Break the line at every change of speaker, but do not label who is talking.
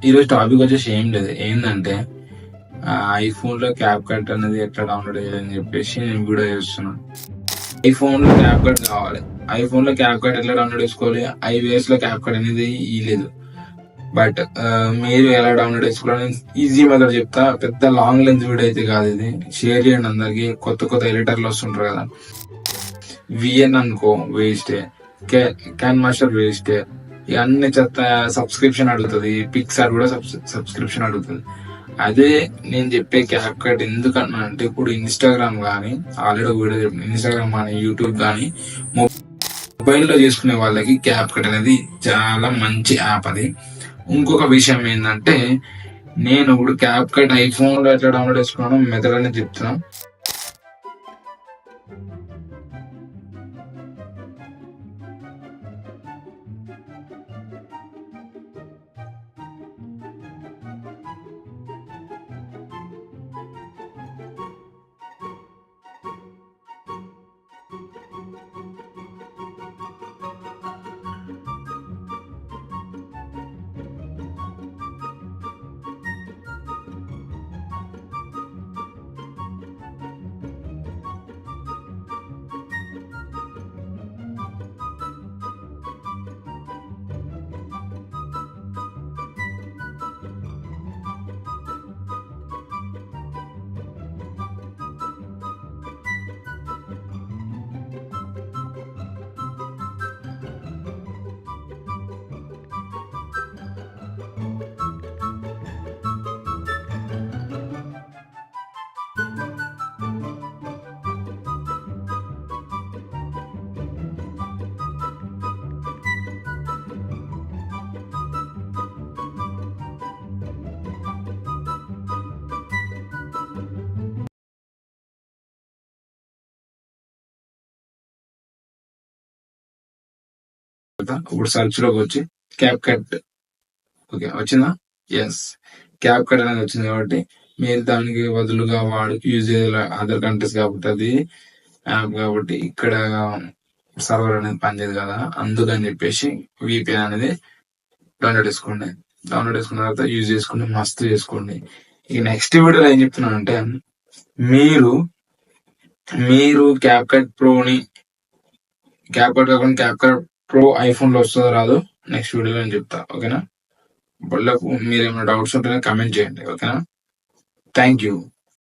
ఈరోజు టాపిక్ వచ్చేసి ఏం లేదు, ఏంటంటే ఐఫోన్ లో క్యాప్ కట్ అనేది ఎట్లా డౌన్లోడ్ చేయాలని చెప్పేసి నేను వీడియో చేస్తున్నాను. ఐఫోన్ లో క్యాప్ కట్ కావాలి. ఐఫోన్ లో క్యాప్ కట్ ఎట్లా డౌన్లోడ్ చేసుకోవాలి? ఐఓఎస్ లో క్యాప్ కట్ అనేది లేదు. బట్ మీరు ఎలా డౌన్లోడ్ చేసుకోవాలని ఈజీ మెథడ్ చెప్తా. పెద్ద లాంగ్ లెంత్ వీడియో అయితే కాదు ఇది. షేర్ చేయండి అందరికి. కొత్త కొత్త ఎడిటర్లు వస్తుంటారు కదా, విఎన్ అనుకో వేస్టే, క్యాన్ మాస్టర్ వేస్టే, ఇవన్నీ చెత్త. సబ్స్క్రిప్షన్ అడుగుతుంది, పిక్సార్ కూడా సబ్స్క్రిప్షన్ అడుగుతుంది. అదే నేను చెప్పే క్యాప్ కట్ ఎందుకన్నా అంటే, ఇప్పుడు ఇన్స్టాగ్రామ్ కానీ, ఆల్రెడీ వీడియో చెప్పిన, ఇన్స్టాగ్రామ్ కానీ యూట్యూబ్ కానీ మొబైల్లో చేసుకునే వాళ్ళకి క్యాప్ కట్ అనేది చాలా మంచి యాప్. అది ఇంకొక విషయం ఏంటంటే, నేను ఇప్పుడు క్యాప్ కట్ ఐఫోన్ లో ఎట్లా డౌన్లోడ్ చేసుకున్నాను మెథడ్ అనేది చెప్తున్నాను. ఇప్పుడు సర్చ్ లోకి వచ్చి క్యాప్ కట్, ఓకే వచ్చిందా? ఎస్, క్యాప్ కట్ అనేది వచ్చింది. కాబట్టి మీరు దానికి బదులుగా యూజ్ చేయాలి అదర్ కంట్రీస్ కాబట్టి అది యాప్ కాబట్టి ఇక్కడ సర్వర్ అనేది పనిచేయదు కదా, అందుకని చెప్పేసి విపిఎన్ అనేది డౌన్లోడ్ చేసుకోండి. డౌన్లోడ్ చేసుకున్న తర్వాత యూజ్ చేసుకోండి, మస్తు చేసుకోండి. ఈ నెక్స్ట్ వీడియోలో ఏం చెప్తున్నానంటే, మీరు మీరు క్యాప్ కట్ ప్రోని, క్యాప్ కట్ కాకుండా క్యాప్ కట్ ప్రో ఐఫోన్ లో వస్తుందో రాదు నెక్స్ట్ వీడియోలో నేను చెప్తా. ఓకేనా? మీరు ఏమైనా డౌట్స్ ఉంటేనే కమెంట్ చేయండి. ఓకేనా? Thank you.